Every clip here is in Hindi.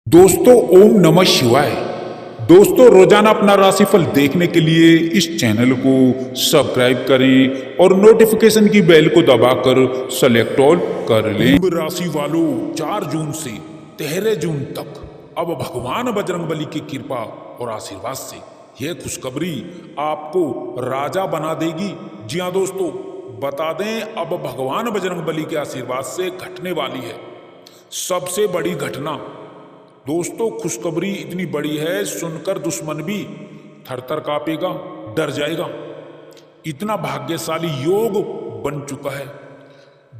दोस्तों ओम नमः शिवाय। दोस्तों रोजाना अपना राशिफल देखने के लिए इस चैनल को सब्सक्राइब करें और नोटिफिकेशन की बेल को दबाकर सेलेक्ट ऑल कर लें। कुंभ राशि वालों 4 जून से 13 जून तक अब भगवान बजरंगबली की कृपा और आशीर्वाद से यह खुशखबरी आपको राजा बना देगी। जी हाँ दोस्तों, बता दें अब भगवान बजरंगबली के आशीर्वाद से घटने वाली है सबसे बड़ी घटना। दोस्तों खुशखबरी इतनी बड़ी है सुनकर दुश्मन भी थरथर कांपेगा, डर जाएगा। इतना भाग्यशाली योग बन चुका है,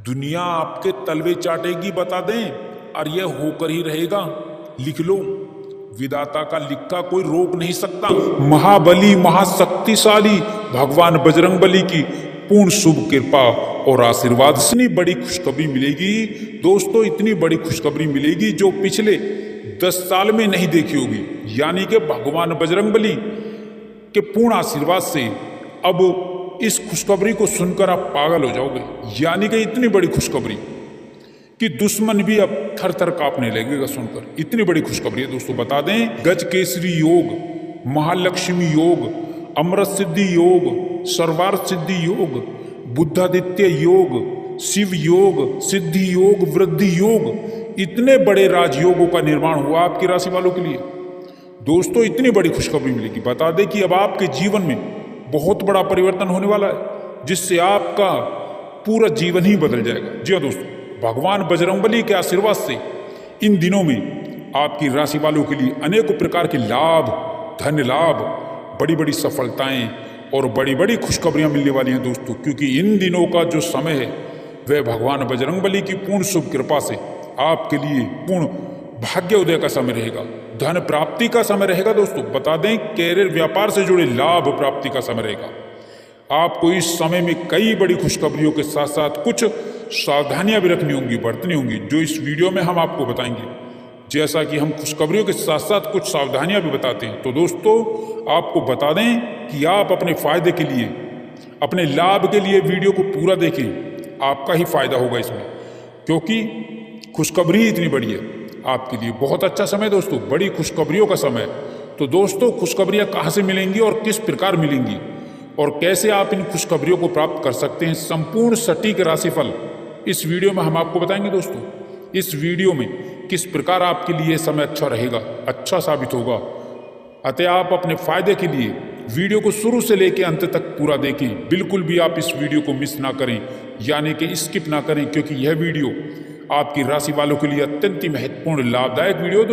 दुनिया आपके तलवे चाटेगी बता दें, और यह होकर ही रहेगा। लिख लो, विधाता का लिखा कोई रोक नहीं सकता। महाबली महाशक्तिशाली भगवान बजरंगबली की पूर्ण शुभ कृपा और आशीर्वाद से इतनी बड़ी खुशखबरी मिलेगी। दोस्तों इतनी बड़ी खुशखबरी मिलेगी जो पिछले 10 साल में नहीं देखी होगी। यानी कि भगवान बजरंगबली के पूर्ण आशीर्वाद से अब इस खुशखबरी को सुनकर आप पागल हो जाओगे। यानी कि इतनी बड़ी खुशखबरी कि दुश्मन भी अब थर-थर कांपने लगेगा सुनकर। इतनी बड़ी खुशखबरी है दोस्तों। बता दें, गज केसरी योग, महालक्ष्मी योग, अमृत सिद्धि योग, सर्वार्थ सिद्धि योग, बुद्धादित्य योग, शिव योग, सिद्धि योग, वृद्धि योग, इतने बड़े राजयोगों का निर्माण हुआ आपकी राशि वालों के लिए। दोस्तों इतनी बड़ी खुशखबरी मिलेगी। बता दें कि अब आपके जीवन में बहुत बड़ा परिवर्तन होने वाला है जिससे आपका पूरा जीवन ही बदल जाएगा। जी हाँ दोस्तों, भगवान बजरंगबली के आशीर्वाद से इन दिनों में आपकी राशि वालों के लिए अनेकों प्रकार के लाभ, धन लाभ, बड़ी बड़ी सफलताएं और बड़ी बड़ी खुशखबरियां मिलने वाली हैं दोस्तों। क्योंकि इन दिनों का जो समय है वह भगवान बजरंगबली की पूर्ण शुभ कृपा से आपके लिए पूर्ण भाग्य उदय का समय रहेगा, धन प्राप्ति का समय रहेगा दोस्तों। बता दें, कैरियर व्यापार से जुड़े लाभ प्राप्ति का समय रहेगा। आपको इस समय में कई बड़ी खुशखबरियों के साथ साथ कुछ सावधानियां भी रखनी होंगी, बरतनी होंगी, जो इस वीडियो में हम आपको बताएंगे। जैसा कि हम खुशखबरियों के साथ साथ कुछ सावधानियां भी बताते हैं, तो दोस्तों आपको बता दें कि आप अपने फायदे के लिए, अपने लाभ के लिए वीडियो को पूरा देखें, आपका ही फायदा होगा इसमें। क्योंकि खुशखबरी इतनी बड़ी है आपके लिए। बहुत अच्छा समय दोस्तों, बड़ी खुशखबरियों का समय। तो दोस्तों खुशखबरियां कहाँ से मिलेंगी और किस प्रकार मिलेंगी और कैसे आप इन खुशखबरियों को प्राप्त कर सकते हैं, संपूर्ण सटीक राशिफल इस वीडियो में हम आपको बताएंगे दोस्तों। इस वीडियो में किस प्रकार आपके लिए समय अच्छा रहेगा, अच्छा साबित होगा। अतः आप अपने फायदे के लिए वीडियो को शुरू से लेकर अंत तक पूरा देखें। बिल्कुल भी आप इस वीडियो को मिस ना करें, यानी कि स्किप ना करें, क्योंकि यह वीडियो आपकी राशि वालों के लिए अत्यंत ही महत्वपूर्ण लाभदायक वीडियो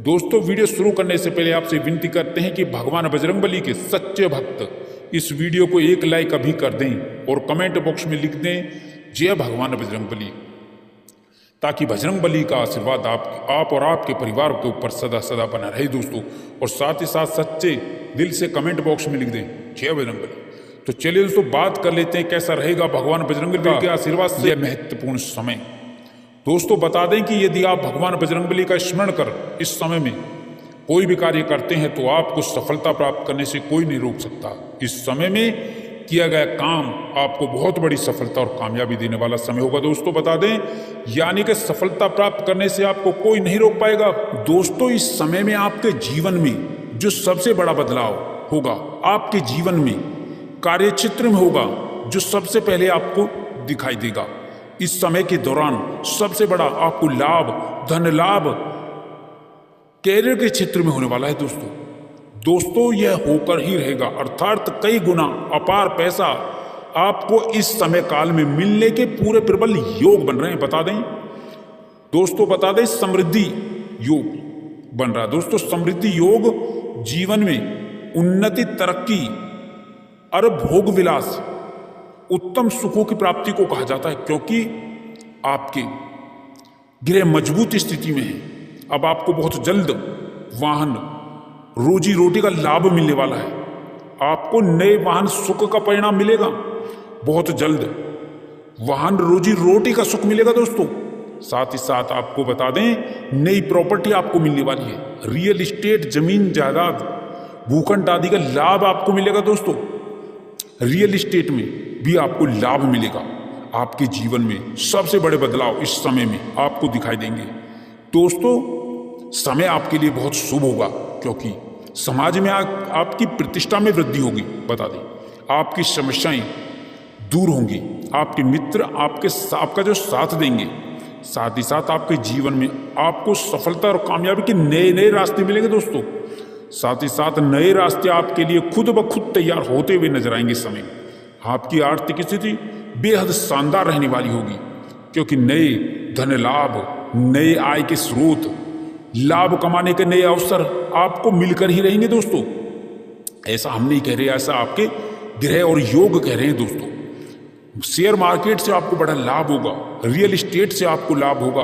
दोस्तों वीडियो शुरू करने से पहले आपसे विनती करते हैं कि भगवान बजरंगबली के सच्चे भक्त इस वीडियो को एक लाइक अभी कर दें और कमेंट बॉक्स में लिख दें जय भगवान बजरंगबली, ताकि बजरंगबली का आशीर्वाद आप और आपके परिवार के ऊपर सदा सदा बना रहे दोस्तों। और साथ ही साथ सच्चे दिल से कमेंट बॉक्स में लिख दें जय बजरंगबली। तो चलिए दोस्तों बात कर लेते हैं कैसा रहेगा भगवान बजरंगबली के आशीर्वाद से महत्वपूर्ण समय। दोस्तों बता दें कि यदि आप भगवान बजरंगबली का स्मरण कर इस समय में कोई भी कार्य करते हैं तो आपको सफलता प्राप्त करने से कोई नहीं रोक सकता। इस समय में किया गया काम आपको बहुत बड़ी सफलता और कामयाबी देने वाला समय होगा दोस्तों। बता दें, यानी कि सफलता प्राप्त करने से आपको कोई नहीं रोक पाएगा। दोस्तों इस समय में आपके जीवन में जो सबसे बड़ा बदलाव होगा, आपके जीवन में कार्यक्षेत्र में होगा, जो सबसे पहले आपको दिखाई देगा। इस समय के दौरान सबसे बड़ा आपको लाभ, धन लाभ कैरियर के क्षेत्र में होने वाला है दोस्तों यह होकर ही रहेगा, अर्थात कई गुना अपार पैसा आपको इस समय काल में मिलने के पूरे प्रबल योग बन रहे हैं। बता दें समृद्धि योग बन रहा है दोस्तों। समृद्धि योग जीवन में उन्नति, तरक्की और भोग विलास, उत्तम सुखों की प्राप्ति को कहा जाता है, क्योंकि आपके गृह मजबूत स्थिति में है। अब आपको बहुत जल्द वाहन, रोजी रोटी का लाभ मिलने वाला है। आपको नए वाहन सुख का परिणाम मिलेगा, बहुत जल्द वाहन, रोजी रोटी का सुख मिलेगा दोस्तों। साथ ही साथ आपको बता दें नई प्रॉपर्टी आपको मिलने वाली है। रियल एस्टेट, जमीन जायदाद, भूखंड आदि का लाभ आपको मिलेगा दोस्तों। रियल एस्टेट में भी आपको लाभ मिलेगा। आपके जीवन में सबसे बड़े बदलाव इस समय में आपको दिखाई देंगे दोस्तों। समय आपके लिए बहुत शुभ होगा, क्योंकि समाज में आपकी प्रतिष्ठा में वृद्धि होगी। बता दें, आपकी समस्याएं दूर होंगी, आपके मित्र आपका जो साथ देंगे, साथ ही साथ आपके जीवन में आपको सफलता और कामयाबी के नए नए रास्ते मिलेंगे दोस्तों। साथ ही साथ नए रास्ते आपके लिए खुद ब खुद तैयार होते हुए नजर आएंगे। इस समय आपकी आर्थिक स्थिति बेहद शानदार रहने वाली होगी, क्योंकि नए धन लाभ, नए आय के स्रोत, लाभ कमाने के नए अवसर आपको मिलकर ही रहेंगे दोस्तों। ऐसा हम नहीं कह रहे, ऐसा आपके ग्रह और योग कह रहे हैं दोस्तों। शेयर मार्केट से आपको बड़ा लाभ होगा, रियल एस्टेट से आपको लाभ होगा,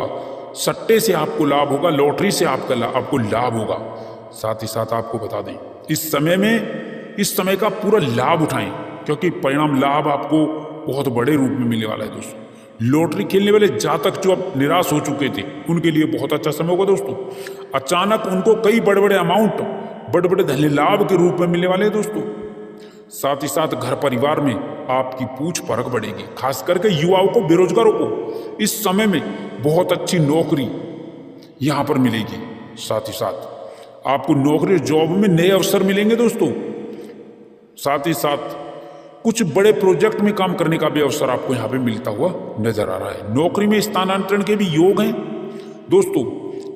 सट्टे से आपको लाभ होगा, लॉटरी से आपको लाभ होगा। साथ ही साथ आपको बता दें, इस समय का पूरा लाभ उठाएं, क्योंकि परिणाम लाभ आपको बहुत बड़े रूप में मिलने वाला है दोस्तों। लॉटरी खेलने वाले जातक जो अब निराश हो चुके थे, उनके लिए बहुत अच्छा समय होगा दोस्तों। अचानक उनको कई बड़े बड़े अमाउंट, बड़े बड़े धन लाभ के रूप में मिलने वाले हैं दोस्तों। साथ ही साथ घर परिवार में आपकी पूछ परख बढ़ेगी, खास करके युवाओं को, बेरोजगारों को इस समय में बहुत अच्छी नौकरी यहां पर मिलेगी। साथ ही साथ आपको नौकरी, जॉब में नए अवसर मिलेंगे दोस्तों। साथ ही साथ कुछ बड़े प्रोजेक्ट में काम करने का भी अवसर आपको यहाँ पे मिलता हुआ नजर आ रहा है। नौकरी में स्थानांतरण के भी योग हैं दोस्तों।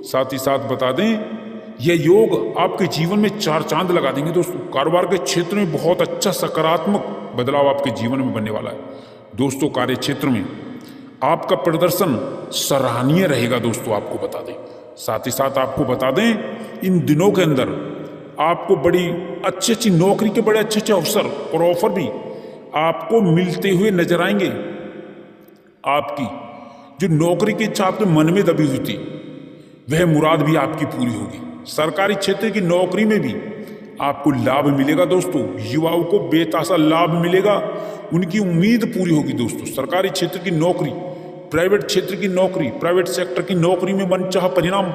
साथ ही साथ बता दें, यह योग आपके जीवन में 4 चांद लगा देंगे दोस्तों। कारोबार के क्षेत्र में बहुत अच्छा सकारात्मक बदलाव आपके जीवन में बनने वाला है दोस्तों। कार्य क्षेत्र में आपका प्रदर्शन सराहनीय रहेगा दोस्तों, आपको बता दें। साथ ही साथ आपको बता दें, इन दिनों के अंदर आपको बड़ी अच्छी नौकरी के बड़े अच्छे अवसर और ऑफर भी आपको मिलते हुए नजर आएंगे। आपकी जो नौकरी की इच्छा आपके मन में दबी हुई थी, वह मुराद भी आपकी पूरी होगी। सरकारी क्षेत्र की नौकरी में भी आपको लाभ मिलेगा दोस्तों। युवाओं को बेतासा लाभ मिलेगा, उनकी उम्मीद पूरी होगी दोस्तों। सरकारी क्षेत्र की नौकरी, प्राइवेट क्षेत्र की नौकरी, प्राइवेट सेक्टर की नौकरी में मनचाहा परिणाम,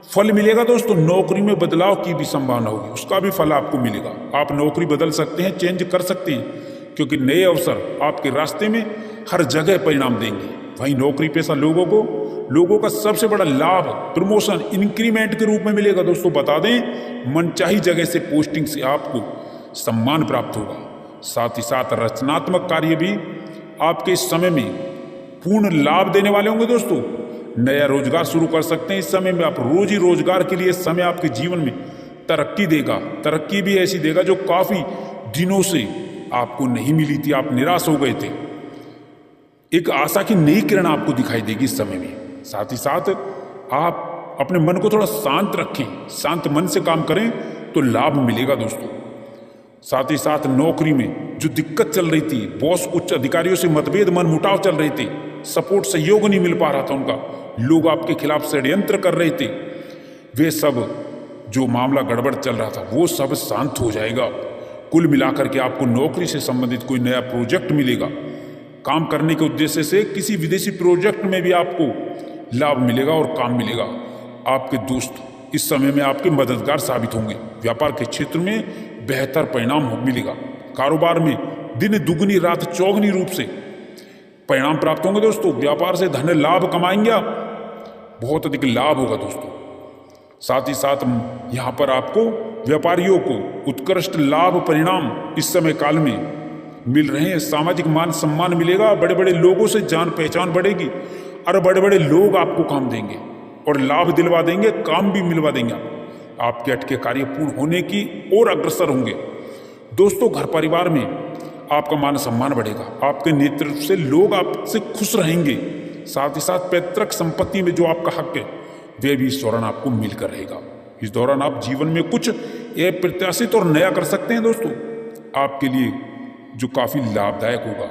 फल मिलेगा दोस्तों। नौकरी में बदलाव की भी संभावना होगी, उसका भी फल आपको मिलेगा। आप नौकरी बदल सकते हैं, चेंज कर सकते हैं, क्योंकि नए अवसर आपके रास्ते में हर जगह परिणाम देंगे। वहीं नौकरी पेशा लोगों का सबसे बड़ा लाभ प्रमोशन, इंक्रीमेंट के रूप में मिलेगा दोस्तों। बता दें, मनचाही जगह से पोस्टिंग से आपको सम्मान प्राप्त होगा। साथ ही साथ रचनात्मक कार्य भी आपके इस समय में पूर्ण लाभ देने वाले होंगे दोस्तों। नया रोजगार शुरू कर सकते हैं इस समय में आप। रोजी रोजगार के लिए समय आपके जीवन में तरक्की देगा। तरक्की भी ऐसी देगा जो काफी दिनों से आपको नहीं मिली थी, आप निराश हो गए थे। एक आशा की नई किरण आपको दिखाई देगी इस समय में। साथ ही साथ आप अपने मन को थोड़ा शांत रखें, शांत मन से काम करें तो लाभ मिलेगा दोस्तों। साथ ही साथ नौकरी में जो दिक्कत चल रही थी, बॉस उच्च अधिकारियों से मतभेद, मनमुटाव चल रहे थे, सपोर्ट, सहयोग नहीं मिल पा रहा था उनका, लोग आपके खिलाफ षड्यंत्र कर रहे थे, वे सब जो मामला गड़बड़ चल रहा था वो सब शांत हो जाएगा। कुल मिलाकर के आपको नौकरी से संबंधित कोई नया प्रोजेक्ट मिलेगा। काम करने के उद्देश्य से किसी विदेशी प्रोजेक्ट में भी आपको लाभ मिलेगा और काम मिलेगा। आपके दोस्त इस समय में आपके मददगार साबित होंगे। व्यापार के क्षेत्र में बेहतर परिणाम मिलेगा। कारोबार में दिन दुगनी रात चौगनी रूप से परिणाम प्राप्त होंगे दोस्तों। व्यापार से धन लाभ कमाएंगे आप, बहुत अधिक लाभ होगा दोस्तों। साथ ही साथ यहाँ पर आपको व्यापारियों को उत्कृष्ट लाभ परिणाम इस समय काल में मिल रहे हैं। सामाजिक मान सम्मान मिलेगा, बड़े बड़े लोगों से जान पहचान बढ़ेगी और बड़े बड़े लोग आपको काम देंगे और लाभ दिलवा देंगे, काम भी मिलवा देंगे। आपके अटके कार्य पूर्ण होने की ओर अग्रसर होंगे दोस्तों। घर परिवार में आपका मान सम्मान बढ़ेगा, आपके नेतृत्व से लोग आपसे खुश रहेंगे। साथ ही साथ पैतृक संपत्ति में जो आपका हक है वह भी इस दौरान आपको मिलकर रहेगा। इस दौरान आप जीवन में कुछ अप्रत्याशित और नया कर सकते हैं दोस्तों, आपके लिए जो काफी लाभदायक होगा।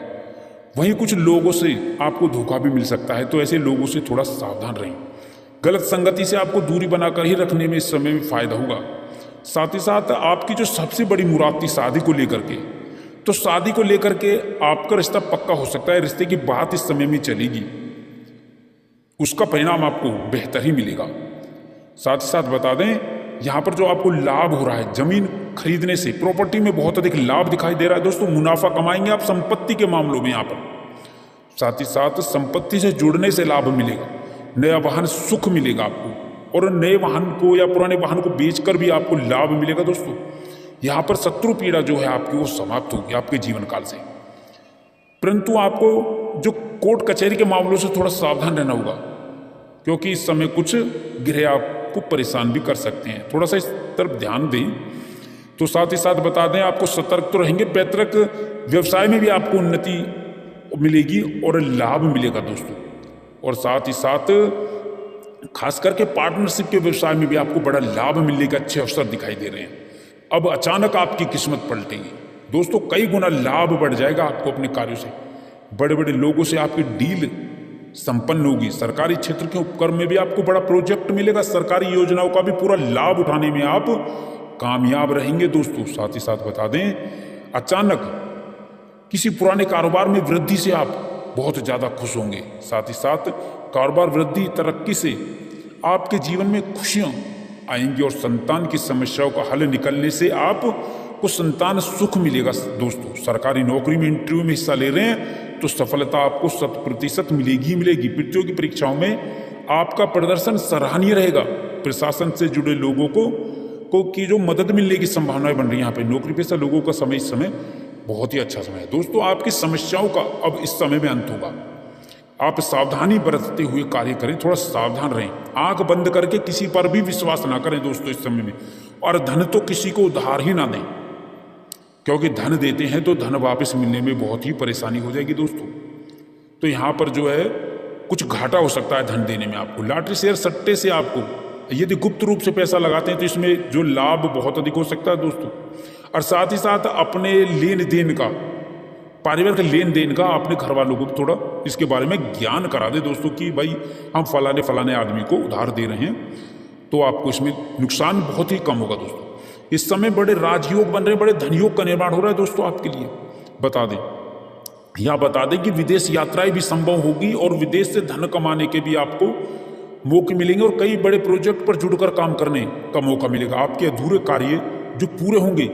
वहीं कुछ लोगों से आपको धोखा भी मिल सकता है, तो ऐसे लोगों से थोड़ा सावधान रहें। गलत संगति से आपको दूरी बनाकर ही रखने में इस समय में फायदा होगा। साथ ही साथ आपकी जो सबसे बड़ी मुराद थी शादी को लेकर के, तो शादी को लेकर के आपका रिश्ता पक्का हो सकता है। रिश्ते की बात इस समय में चलेगी, उसका परिणाम आपको बेहतर ही मिलेगा। साथ ही साथ बता दें, यहाँ पर जो आपको लाभ हो रहा है जमीन खरीदने से, प्रॉपर्टी में बहुत अधिक लाभ दिखाई दे रहा है दोस्तों। मुनाफा कमाएंगे आप संपत्ति के मामलों में यहाँ पर। साथ ही साथ संपत्ति से जुड़ने से लाभ मिलेगा, नया वाहन सुख मिलेगा आपको, और नए वाहन को या पुराने वाहन को बेचकर भी आपको लाभ मिलेगा दोस्तों। यहाँ पर शत्रु पीड़ा जो है आपकी वो समाप्त होगी आपके जीवन काल से। परंतु आपको जो कोर्ट कचहरी के मामलों से थोड़ा सावधान रहना होगा, क्योंकि इस समय कुछ ग्रह आपको परेशान भी कर सकते हैं, थोड़ा सा इस तरफ ध्यान दें। तो साथ ही साथ बता दें आपको सतर्क तो रहेंगे। पैतृक व्यवसाय में भी आपको उन्नति मिलेगी और लाभ मिलेगा दोस्तों। और साथ ही साथ खास करके पार्टनरशिप के व्यवसाय में भी आपको बड़ा लाभ मिलने के अच्छे अवसर दिखाई दे रहे हैं। अब अचानक आपकी किस्मत पलटेगी दोस्तों, कई गुना लाभ बढ़ जाएगा आपको अपने कार्यों से। बड़े बड़े लोगों से आपकी डील संपन्न होगी। सरकारी क्षेत्र के उपक्रम में भी आपको बड़ा प्रोजेक्ट मिलेगा। सरकारी योजनाओं का भी पूरा लाभ उठाने में आप कामयाब रहेंगे दोस्तों। साथ ही साथ बता दें अचानक किसी पुराने कारोबार में वृद्धि से आप बहुत ज़्यादा खुश होंगे। साथ ही साथ कारोबार वृद्धि तरक्की से आपके जीवन में खुशियाँ आएंगी और संतान की समस्याओं का हल निकलने से आपको संतान सुख मिलेगा दोस्तों। सरकारी नौकरी में इंटरव्यू में हिस्सा ले रहे हैं तो सफलता आपको 100% मिलेगी मिलेगी। प्रतियोगी परीक्षाओं में आपका प्रदर्शन सराहनीय रहेगा। प्रशासन से जुड़े लोगों को की जो मदद मिलने की संभावनाएं बन रही है यहाँ पे। नौकरी पेशा लोगों का समय इस समय बहुत ही अच्छा समय है दोस्तों। आपकी समस्याओं का अब इस समय में अंत होगा। आप सावधानी बरतते हुए कार्य करें, थोड़ा सावधान रहें। आंख बंद करके किसी पर भी विश्वास ना करें दोस्तों इस समय में। और धन तो किसी को उधार ही ना दें, क्योंकि धन देते हैं तो धन वापस मिलने में बहुत ही परेशानी हो जाएगी दोस्तों। तो यहाँ पर जो है कुछ घाटा हो सकता है धन देने में आपको। लॉटरी शेयर सट्टे से आपको यदि गुप्त रूप से पैसा लगाते हैं तो इसमें जो लाभ बहुत अधिक हो सकता है दोस्तों। और साथ ही साथ अपने लेन देन का, पारिवारिक लेन देन का अपने घर वालों को थोड़ा इसके बारे में ज्ञान करा दे दोस्तों कि भाई हम फलाने आदमी को उधार दे रहे हैं, तो आपको इसमें नुकसान बहुत ही कम होगा दोस्तों। इस समय बड़े राजयोग बन रहे हैं, बड़े धनयोग का निर्माण हो रहा है दोस्तों आपके लिए। बता दें कि विदेश यात्राएं भी संभव होगी और विदेश से धन कमाने के भी आपको मौके मिलेंगे और कई बड़े प्रोजेक्ट पर जुड़कर काम करने का मौका मिलेगा। आपके अधूरे कार्य जो पूरे होंगे,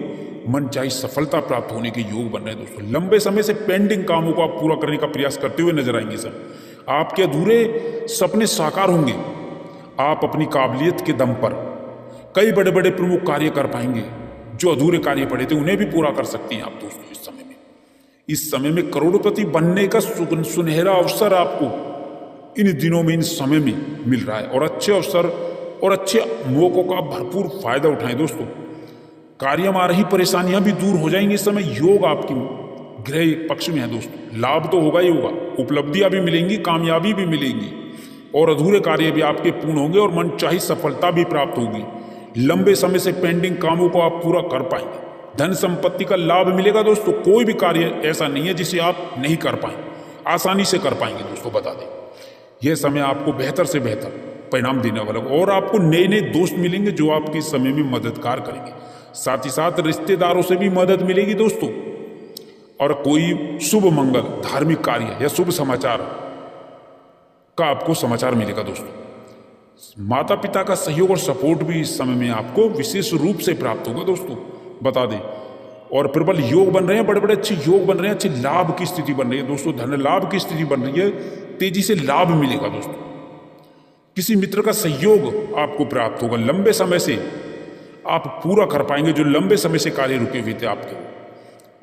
मनचाही सफलता प्राप्त होने के योग बन रहे हैं दोस्तों। लंबे समय से पेंडिंग कामों को आप पूरा करने का प्रयास करते हुए नजर आएंगे सर। आपके अधूरे सपने साकार होंगे। आप अपनी काबिलियत के दम पर कई बड़े बड़े प्रमुख कार्य कर पाएंगे। जो अधूरे कार्य पड़े थे उन्हें भी पूरा कर सकती हैं आप दोस्तों इस समय में करोड़पति बनने का सुनहरा अवसर आपको इन दिनों में, इन समय में मिल रहा है। और अच्छे अवसर और अच्छे मौकों का भरपूर फायदा उठाएं दोस्तों। कार्य में आ रही परेशानियां भी दूर हो जाएंगी। इस समय योग आपकी ग्रह पक्ष में है दोस्तों। लाभ तो होगा ही होगा, उपलब्धियां भी मिलेंगी, कामयाबी भी मिलेंगी और अधूरे कार्य भी आपके पूर्ण होंगे और मनचाही सफलता भी प्राप्त होगी। लंबे समय से पेंडिंग कामों को आप पूरा कर पाएंगे। धन संपत्ति का लाभ मिलेगा दोस्तों। कोई भी कार्य ऐसा नहीं है जिसे आप नहीं कर पाए, आसानी से कर पाएंगे दोस्तों। बता दें यह समय आपको बेहतर से बेहतर परिणाम देने वाला और आपको नए नए दोस्त मिलेंगे जो आपके समय में मददगार करेंगे। साथ ही साथ रिश्तेदारों से भी मदद मिलेगी दोस्तों। और कोई शुभ मंगल, धार्मिक कार्य या शुभ समाचार का आपको समाचार मिलेगा दोस्तों। माता पिता का सहयोग और सपोर्ट भी इस समय में आपको विशेष रूप से प्राप्त होगा दोस्तों। बता दें और प्रबल योग बन रहे हैं, बड़े बड़े अच्छे योग बन रहे हैं, अच्छे लाभ की स्थिति बन रही है दोस्तों। धन लाभ की स्थिति बन रही है, तेजी से लाभ मिलेगा दोस्तों। किसी मित्र का सहयोग आपको प्राप्त होगा। लंबे समय से आप पूरा कर पाएंगे जो लंबे समय से कार्य रुके हुए थे आपके।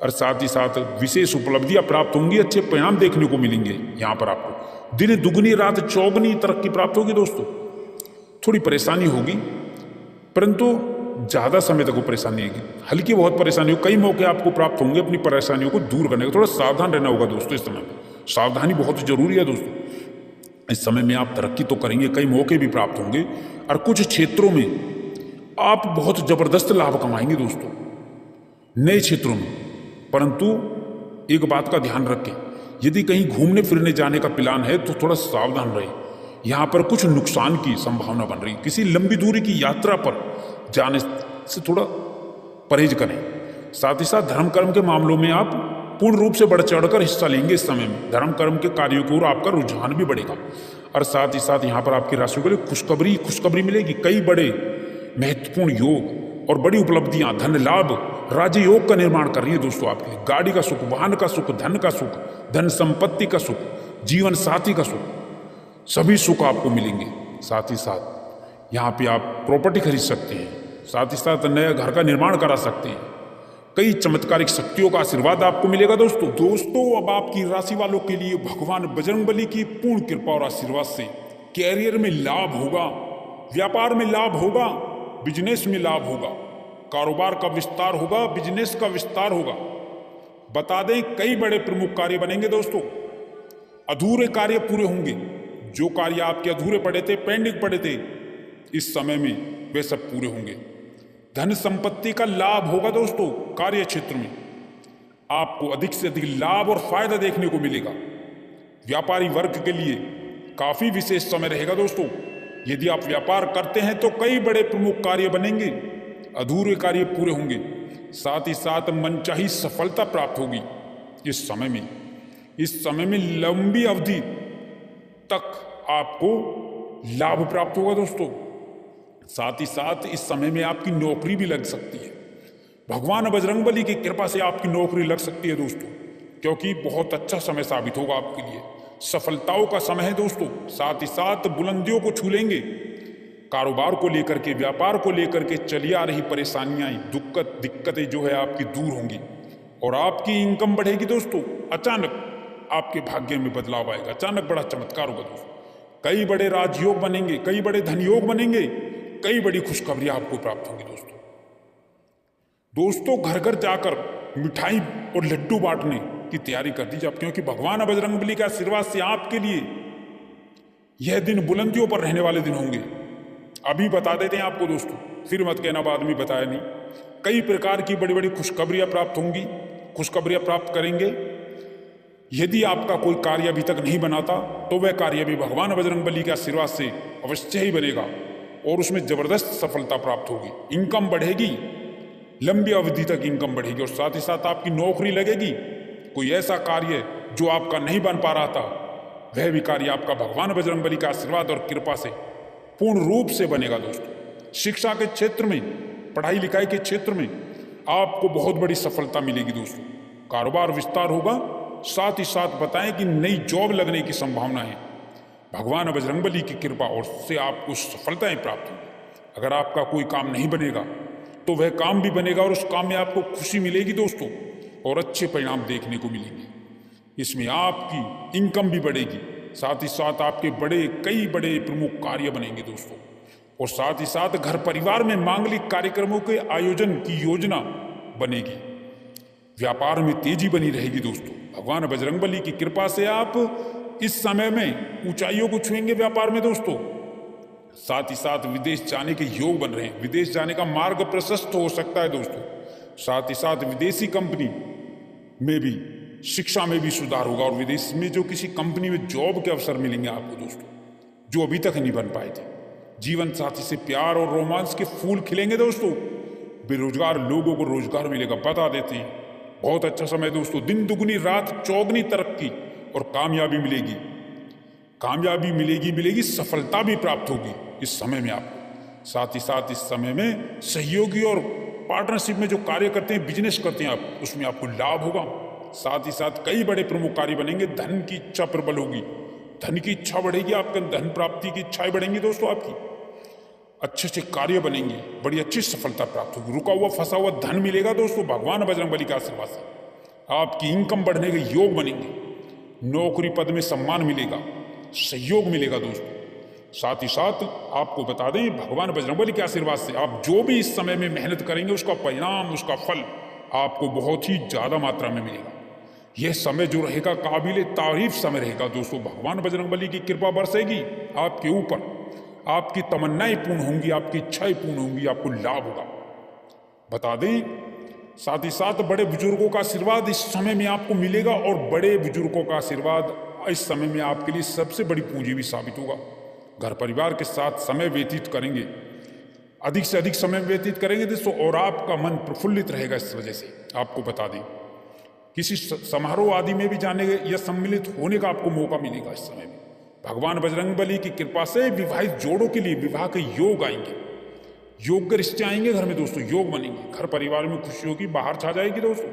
और साथ ही साथ विशेष उपलब्धियां प्राप्त होंगी, अच्छे परिणाम देखने को मिलेंगे। यहाँ पर आपको दिन दुगनी रात चौगनी तरक्की प्राप्त होगी दोस्तों। थोड़ी परेशानी होगी परंतु ज़्यादा समय तक वो परेशानी आएगी, हल्की बहुत परेशानी हो। कई मौके आपको प्राप्त होंगे अपनी परेशानियों को दूर करने का। थोड़ा सावधान रहना होगा दोस्तों इस समय में। सावधानी बहुत जरूरी है दोस्तों। इस समय में आप तरक्की तो करेंगे, कई मौके भी प्राप्त होंगे और कुछ क्षेत्रों में आप बहुत जबरदस्त लाभ कमाएंगे दोस्तों, नए क्षेत्रों में। परंतु एक बात का ध्यान रखें, यदि कहीं घूमने फिरने जाने का प्लान है तो थोड़ा सावधान रहें। यहाँ पर कुछ नुकसान की संभावना बन रही है। किसी लंबी दूरी की यात्रा पर जाने से थोड़ा परहेज करें। साथ ही साथ धर्म कर्म के मामलों में आप पूर्ण रूप से बढ़ चढ़कर हिस्सा लेंगे इस समय में। धर्म कर्म के कार्यों की ओर आपका रुझान भी बढ़ेगा। और साथ ही साथ यहाँ पर आपकी राशियों के लिए खुशखबरी मिलेगी। कई बड़े महत्वपूर्ण योग और बड़ी उपलब्धियां, धन लाभ, राजयोग का निर्माण कर रही है दोस्तों आपके लिए। गाड़ी का सुख, वाहन का सुख, धन का सुख, धन संपत्ति का सुख, जीवन साथी का सुख, सभी सुख आपको मिलेंगे। साथ ही साथ यहाँ पे आप प्रॉपर्टी खरीद सकते हैं, साथ ही साथ नया घर का निर्माण करा सकते हैं। कई चमत्कारिक शक्तियों का आशीर्वाद आपको मिलेगा दोस्तों। अब आपकी राशि वालों के लिए भगवान बजरंगबली की पूर्ण कृपा और आशीर्वाद से कैरियर में लाभ होगा, व्यापार में लाभ होगा, बिजनेस में लाभ होगा, कारोबार का विस्तार होगा, बिजनेस का विस्तार होगा। बता दें, कई बड़े प्रमुख कार्य बनेंगे दोस्तों। अधूरे कार्य पूरे होंगे। जो कार्य आपके अधूरे पड़े थे, पेंडिंग पड़े थे, इस समय में वे सब पूरे होंगे। धन संपत्ति का लाभ होगा दोस्तों। कार्य क्षेत्र में आपको अधिक से अधिक लाभ और फायदा देखने को मिलेगा। व्यापारी वर्ग के लिए काफी विशेष समय रहेगा दोस्तों। यदि आप व्यापार करते हैं तो कई बड़े प्रमुख कार्य बनेंगे, अधूरे कार्य पूरे होंगे, साथ ही साथ मनचाही सफलता प्राप्त होगी। इस समय में लंबी अवधि तक आपको लाभ प्राप्त होगा दोस्तों। साथ ही साथ इस समय में आपकी नौकरी भी लग सकती है। भगवान बजरंगबली की कृपा से आपकी नौकरी लग सकती है दोस्तों, क्योंकि बहुत अच्छा समय साबित होगा आपके लिए। सफलताओं का समय है दोस्तों। साथ ही साथ बुलंदियों को छू लेंगे। कारोबार को लेकर के, व्यापार को लेकर के चली आ रही परेशानियां, दिक्कतें जो है आपकी दूर होंगी और आपकी इनकम बढ़ेगी दोस्तों। अचानक आपके भाग्य में बदलाव आएगा, अचानक बड़ा चमत्कार होगा दोस्तों। कई बड़े राजयोग बनेंगे, कई बड़े धनयोग बनेंगे, कई बड़ी खुशखबरियां आपको प्राप्त होंगी दोस्तों। घर घर जाकर मिठाई और लड्डू बांटने की तैयारी कर दीजिए आप, क्योंकि भगवान बजरंगबली का आशीर्वाद से आपके लिए यह दिन बुलंदियों पर रहने वाले दिन होंगे। अभी बता देते हैं आपको दोस्तों, फिर मत कहना बाद में बताया नहीं। कई प्रकार की बड़ी बड़ी खुशखबरियां प्राप्त होंगी, खुशखबरियां प्राप्त करेंगे। यदि आपका कोई कार्य अभी तक नहीं बनाता तो वह कार्य भी भगवान बजरंगबली के आशीर्वाद से अवश्य ही बनेगा और उसमें जबरदस्त सफलता प्राप्त होगी। इनकम बढ़ेगी, लंबी अवधि तक इनकम बढ़ेगी और साथ ही साथ आपकी नौकरी लगेगी। कोई ऐसा कार्य जो आपका नहीं बन पा रहा था, वह भी कार्य आपका भगवान बजरंगबली का आशीर्वाद और कृपा से पूर्ण रूप से बनेगा दोस्तों। शिक्षा के क्षेत्र में, पढ़ाई लिखाई के क्षेत्र में आपको बहुत बड़ी सफलता मिलेगी दोस्तों। कारोबार विस्तार होगा। साथ ही साथ बताएं कि नई जॉब लगने की संभावना है। भगवान बजरंगबली की कृपा और उससे आपको सफलताएं प्राप्त होंगी। अगर आपका कोई काम नहीं बनेगा तो वह काम भी बनेगा और उस काम में आपको खुशी मिलेगी दोस्तों और अच्छे परिणाम देखने को मिलेंगे। इसमें आपकी इनकम भी बढ़ेगी, साथ ही साथ आपके कई बड़े प्रमुख कार्य बनेंगे दोस्तों। और साथ ही साथ घर परिवार में मांगलिक कार्यक्रमों के आयोजन की योजना बनेगी। व्यापार में तेजी बनी रहेगी दोस्तों। भगवान बजरंगबली की कृपा से आप इस समय में ऊंचाइयों को छुएंगे व्यापार में दोस्तों। साथ ही साथ विदेश जाने के योग बन रहे हैं। विदेश जाने का मार्ग प्रशस्त हो सकता है दोस्तों। साथ ही साथ विदेशी कंपनी में भी, शिक्षा में भी सुधार होगा और विदेश में जो किसी कंपनी में जॉब के अवसर मिलेंगे आपको दोस्तों, जो अभी तक नहीं बन पाए थे। जीवन साथी से प्यार और रोमांस के फूल खिलेंगे दोस्तों। बेरोजगार लोगों को रोजगार मिलेगा। बता देते हैं, बहुत अच्छा समय दोस्तों। दिन दुगनी रात चौगनी तरक्की और कामयाबी मिलेगी। मिलेगी, सफलता भी प्राप्त होगी इस समय में आपको। साथ ही साथ इस समय में सहयोगी और पार्टनरशिप में जो कार्य करते हैं, बिजनेस करते हैं आप, उसमें आपको लाभ होगा। साथ ही साथ कई बड़े प्रमुख कार्य बनेंगे। धन की इच्छा प्रबल होगी, धन की इच्छा बढ़ेगी, आपके धन प्राप्ति की इच्छाएं बढ़ेंगी दोस्तों। आपकी अच्छे अच्छे कार्य बनेंगे, बड़ी अच्छी सफलता प्राप्त होगी। रुका हुआ फंसा हुआ धन मिलेगा दोस्तों भगवान बजरंगबली के आशीर्वाद से। आपकी इनकम बढ़ने के योग बनेंगे। नौकरी पद में सम्मान मिलेगा, सहयोग मिलेगा दोस्तों। साथ ही साथ आपको बता दें, भगवान बजरंगबली के आशीर्वाद से आप जो भी इस समय में मेहनत करेंगे, उसका परिणाम, उसका फल आपको बहुत ही ज्यादा मात्रा में मिलेगा। यह समय जो रहेगा काबिल तारीफ समय रहेगा दोस्तों। भगवान बजरंगबली की कृपा बरसेगी आपके ऊपर, आपकी तमन्नाएं पूर्ण होंगी, आपकी इच्छाएं पूर्ण होंगी, आपको लाभ होगा। बता दें, साथ ही साथ बड़े बुजुर्गों का आशीर्वाद इस समय में आपको मिलेगा और बड़े बुजुर्गों का आशीर्वाद इस समय में आपके लिए सबसे बड़ी पूंजी भी साबित होगा। घर परिवार के साथ समय व्यतीत करेंगे, अधिक से अधिक समय व्यतीत करेंगे दोस्तों, और आपका मन प्रफुल्लित रहेगा। इस वजह से आपको बता दें, किसी समारोह आदि में भी जाने या सम्मिलित होने का आपको मौका मिलेगा इस समय में। भगवान बजरंगबली की कृपा से विवाहित जोड़ों के लिए विवाह के योग आएंगे, योग्य रिश्ते आएंगे घर में दोस्तों, योग बनेंगे। घर परिवार में खुशी होगी, बाहर छा जाएगी दोस्तों।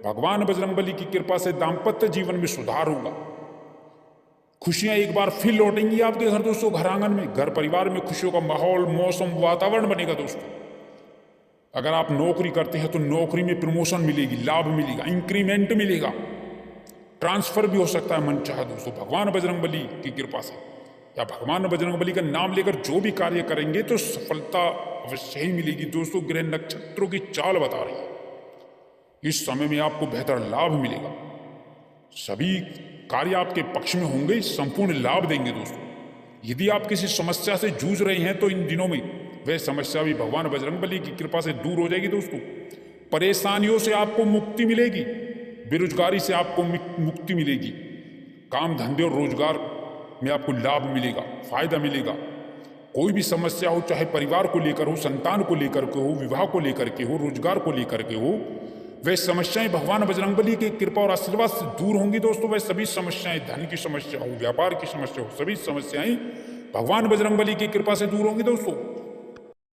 भगवान बजरंगबली की कृपा से दाम्पत्य जीवन में सुधार होगा, खुशियां एक बार फिर लौटेंगी आपके घर दोस्तों। घर आंगन में, घर परिवार में खुशियों का माहौल, मौसम, वातावरण बनेगा दोस्तों। अगर आप नौकरी करते हैं तो नौकरी में प्रमोशन मिलेगी, लाभ मिलेगा, इंक्रीमेंट मिलेगा, ट्रांसफर भी हो सकता है मन चाहा दोस्तों, भगवान बजरंगबली की कृपा से, या भगवान बजरंगबली का नाम लेकर जो भी कार्य करेंगे तो सफलता अवश्य ही मिलेगी दोस्तों। ग्रह नक्षत्रों की चाल बता रही है इस समय में आपको बेहतर लाभ मिलेगा। सभी कार्य आपके पक्ष में होंगे, संपूर्ण लाभ देंगे दोस्तों। यदि आप किसी समस्या से जूझ रहे हैं तो इन दिनों में वह समस्या भी भगवान बजरंगबली की कृपा से दूर हो जाएगी दोस्तों। परेशानियों से आपको मुक्ति मिलेगी, बेरोजगारी से आपको मुक्ति मिलेगी, काम धंधे और रोजगार में आपको लाभ मिलेगा, फायदा मिलेगा। कोई भी समस्या हो, चाहे परिवार को लेकर हो, संतान को लेकर के हो, विवाह को लेकर के हो, रोजगार को लेकर के हो, वे समस्याएं भगवान बजरंगबली की कृपा और आशीर्वाद से दूर होंगी दोस्तों। वह सभी समस्याएं, धन की समस्या हो, व्यापार की समस्या हो, सभी समस्याएं भगवान बजरंगबली की कृपा से दूर होंगी दोस्तों।